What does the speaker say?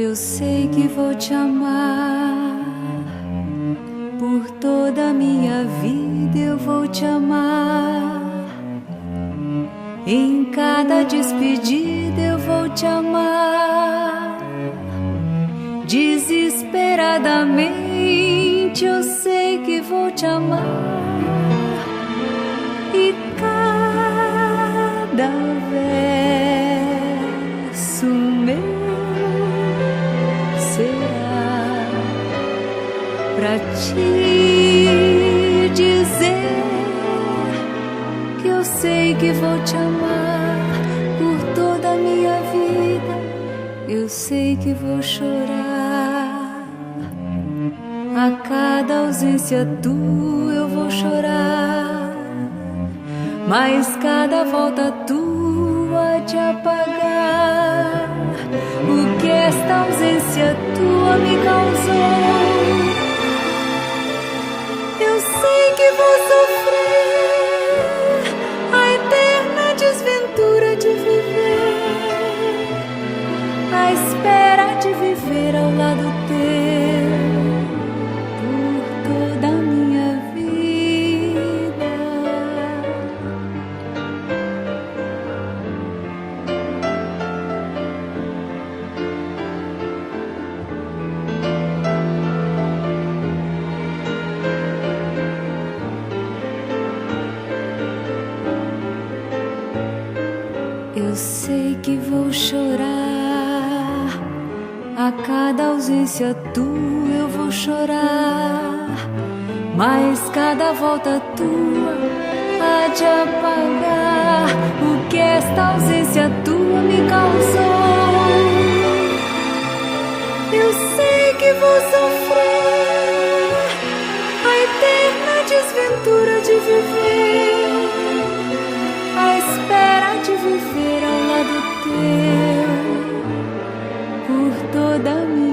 Eu sei que vou te amar, por toda a minha vida eu vou te amar. Em cada despedida eu vou te amar. Desesperadamente eu sei que vou te amar. E cada verso meu será pra te dizer que eu sei que vou te amar por toda a minha vida. Eu sei que vou chorar a cada ausência tua, eu vou chorar, mas cada volta tua de apagar o que esta ausência tua me causou. Eu sei que vou sofrer a eterna desventura de viver, a espera de viver ao lado teu por toda a minha vida. Eu sei que vou chorar a cada ausência tua, eu vou chorar, mas cada volta tua há de apagar o que esta ausência tua me causou. Eu sei que vou sofrer a eterna desventura de viver, a espera de viver ao lado teu por toda a minha